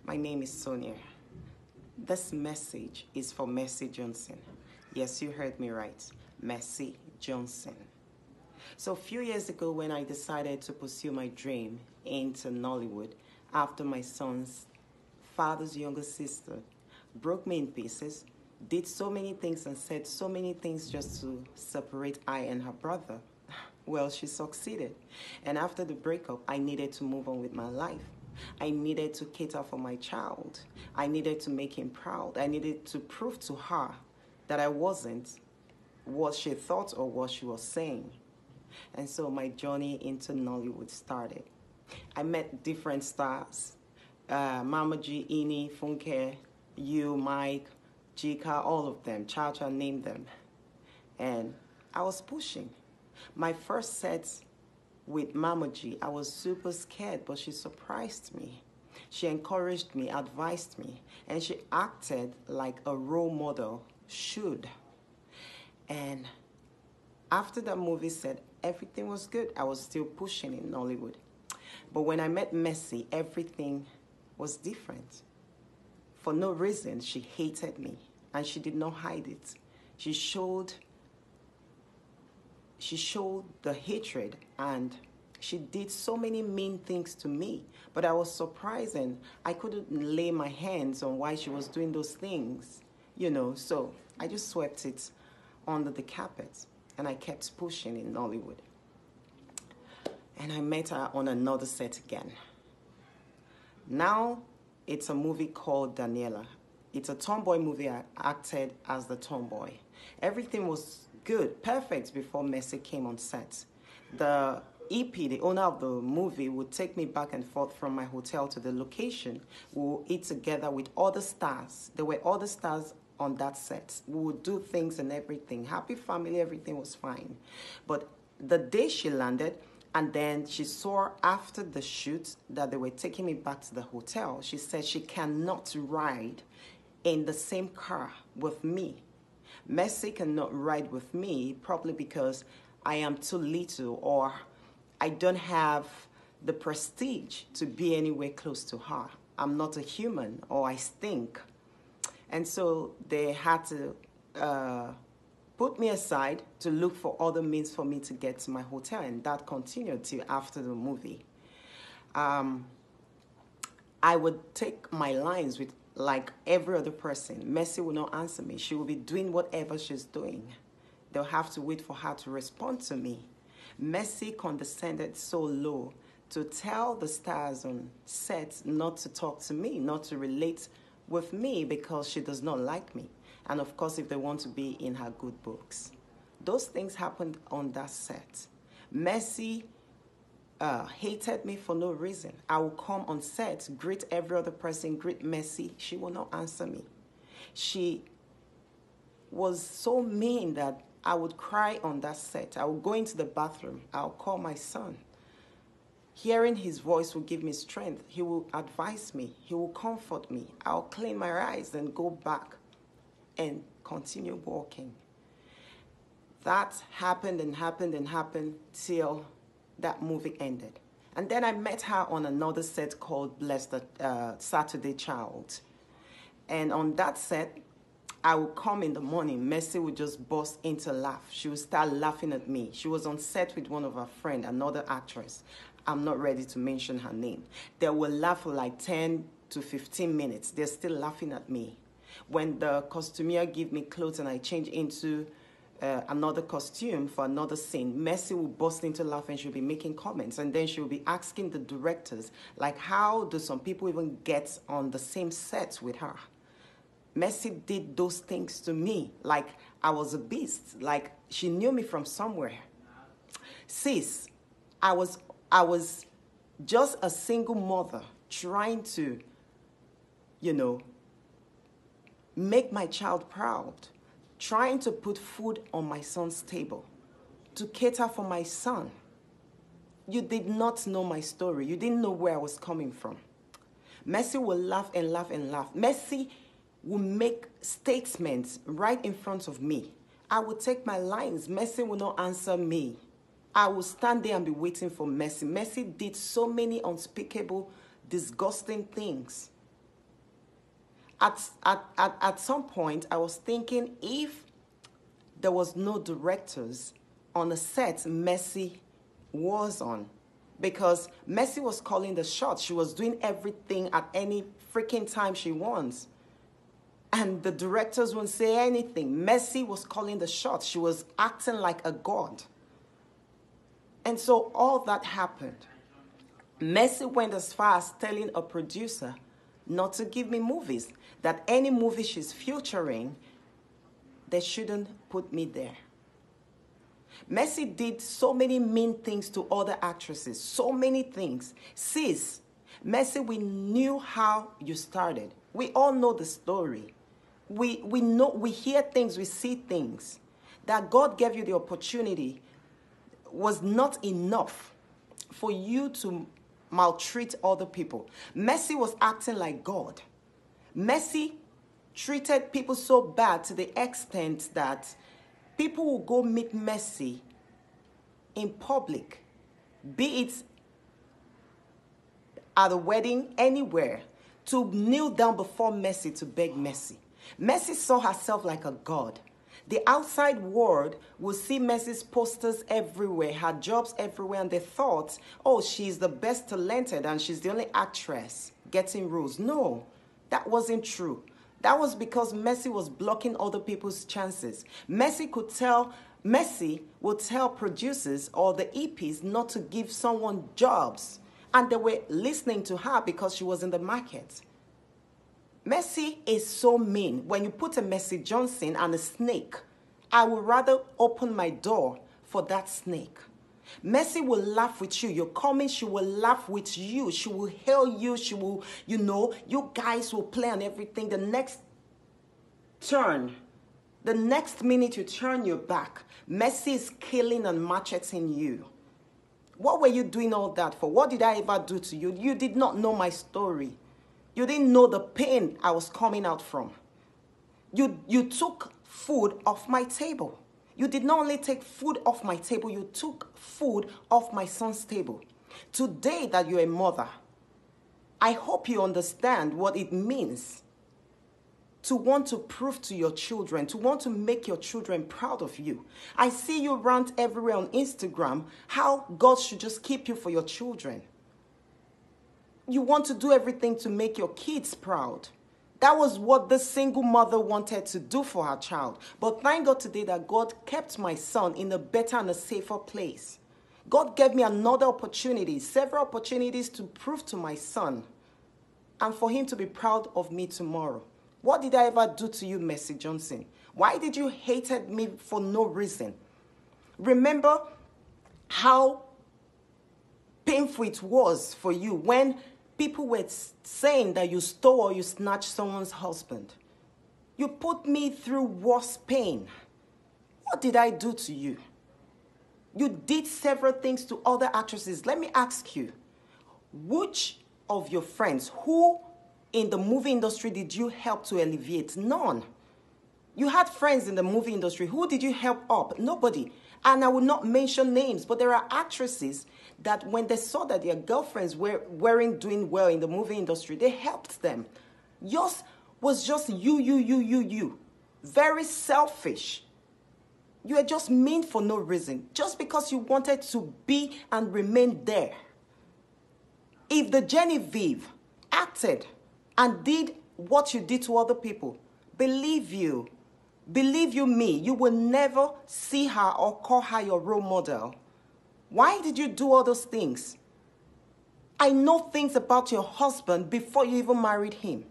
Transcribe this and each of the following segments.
My name is Sonia. This message is for Mercy Johnson. Yes, you heard me right. Mercy Johnson. So a few years ago when I decided to pursue my dream into Nollywood after my son's father's younger sister broke me in pieces, did so many things and said so many things just to separate I and her brother. Well, she succeeded. And after the breakup, I needed to move on with my life. I needed to cater for my child. I needed to make him proud. I needed to prove to her that I wasn't what she thought or what she was saying. And so my journey into Nollywood started. I met different stars. Mama G, Ini, Funke, you, Mike, Jika, all of them. Cha-Cha, named them. And I was pushing. My first set with Mama G, I was super scared, but she surprised me. She encouraged me, advised me, and she acted like a role model should. And after that movie set, everything was good. I was still pushing in Nollywood. But when I met Mercy, everything was different. For no reason, she hated me, and she did not hide it. She showed the hatred, and she did so many mean things to me. But I was surprised, and I couldn't lay my hands on why she was doing those things, so I just swept it under the carpet, and I kept pushing in Nollywood. And I met her on another set again. Now, it's a movie called Daniela. It's a tomboy movie. I acted as the tomboy. Everything was good, perfect before Mercy came on set. The EP, the owner of the movie, would take me back and forth from my hotel to the location. We would eat together with other stars. There were other stars on that set. We would do things and everything. Happy family, everything was fine. But the day she landed, and then she saw after the shoot that they were taking me back to the hotel, she said she cannot ride in the same car with me. Mercy cannot ride with me, probably because I am too little or I don't have the prestige to be anywhere close to her. I'm not a human, or I stink. And so they had to put me aside to look for other means for me to get to my hotel, and that continued till after the movie. I would take my lines with like every other person. Mercy will not answer me. She will be doing whatever she's doing. They'll have to wait for her to respond to me. Mercy condescended so low to tell the stars on set not to talk to me, not to relate with me because she does not like me. And of course, if they want to be in her good books. Those things happened on that set. Mercy hated me for no reason. I will come on set, greet every other person, greet Mercy. She will not answer me. She was so mean that I would cry on that set. I would go into the bathroom. I'll call my son. Hearing his voice will give me strength. He will advise me. He will comfort me. I'll clean my eyes and go back and continue walking. That happened and happened and happened till that movie ended. And then I met her on another set called Bless the Saturday Child. And on that set, I would come in the morning. Mercy would just burst into laugh. She would start laughing at me. She was on set with one of her friends, another actress. I'm not ready to mention her name. They will laugh for like 10 to 15 minutes. They're still laughing at me. When the costumier give me clothes and I change into another costume for another scene, Mercy will burst into laugh and she'll be making comments. And then she'll be asking the directors, like, how do some people even get on the same set with her? Mercy did those things to me like I was a beast, like she knew me from somewhere. Sis, I was just a single mother trying to, make my child proud, trying to put food on my son's table, to cater for my son. You did not know my story. You didn't know where I was coming from. Mercy will laugh and laugh and laugh. Mercy will make statements right in front of me. I will take my lines. Mercy will not answer me. I will stand there and be waiting for Mercy. Mercy did so many unspeakable, disgusting things at some point, I was thinking if there was no directors on the set Mercy was on, because Mercy was calling the shots. She was doing everything at any freaking time she wants. And the directors wouldn't say anything. Mercy was calling the shots. She was acting like a god. And so all that happened. Mercy went as far as telling a producer not to give me movies, that any movie she's featuring, they shouldn't put me there. Mercy did so many mean things to other actresses, so many things. Sis, Mercy, we knew how you started. We all know the story. We know, we hear things, we see things. That God gave you the opportunity was not enough for you to maltreat other people. Mercy was acting like God. Mercy treated people so bad to the extent that people will go meet Mercy in public, be it at a wedding, anywhere, to kneel down before Mercy to beg Mercy. Mercy saw herself like a god. The outside world will see Mercy's posters everywhere, her jobs everywhere, and they thought, oh, she's the best talented and she's the only actress getting roles. No, that wasn't true. That was because Mercy was blocking other people's chances. Mercy would tell producers or the EPs not to give someone jobs, and they were listening to her because she was in the market. Mercy is so mean. When you put a Mercy Johnson and a snake, I would rather open my door for that snake. Mercy will laugh with you. You're coming, she will laugh with you. She will hail you. She will, you guys will play on everything. The next turn, the next minute you turn your back, Mercy is killing and macheting you. What were you doing all that for? What did I ever do to you? You did not know my story. You didn't know the pain I was coming out from. You took food off my table. You did not only take food off my table, you took food off my son's table. Today that you're a mother, I hope you understand what it means to want to prove to your children, to want to make your children proud of you. I see you rant everywhere on Instagram how God should just keep you for your children. You want to do everything to make your kids proud. That was what the single mother wanted to do for her child. But thank God today that God kept my son in a better and a safer place. God gave me another opportunity, several opportunities to prove to my son and for him to be proud of me tomorrow. What did I ever do to you, Mercy Johnson? Why did you hate me for no reason? Remember how painful it was for you when people were saying that you stole or you snatched someone's husband. You put me through worse pain. What did I do to you? You did several things to other actresses. Let me ask you, which of your friends, who in the movie industry did you help to elevate? None. You had friends in the movie industry. Who did you help up? Nobody. And I will not mention names, but there are actresses that when they saw that their girlfriends weren't doing well in the movie industry, they helped them. Yours was just you. Very selfish. You were just mean for no reason, just because you wanted to be and remain there. If the Genevieve acted and did what you did to other people, believe you me, you will never see her or call her your role model. Why did you do all those things? I know things about your husband before you even married him.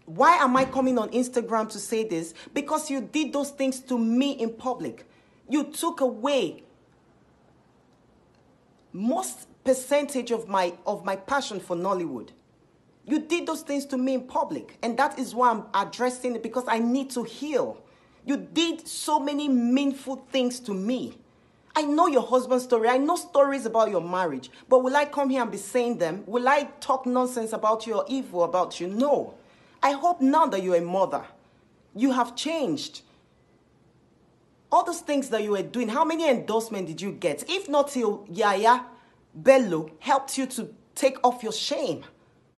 Why am I coming on Instagram to say this? Because you did those things to me in public. You took away most percentage of my passion for Nollywood. You did those things to me in public, and that is why I'm addressing it, because I need to heal. You did so many meaningful things to me. I know your husband's story. I know stories about your marriage, but will I come here and be saying them? Will I talk nonsense about you or evil about you? No. I hope now that you're a mother, you have changed. All those things that you were doing, how many endorsements did you get? If not till Yaya Bello helped you to take off your shame.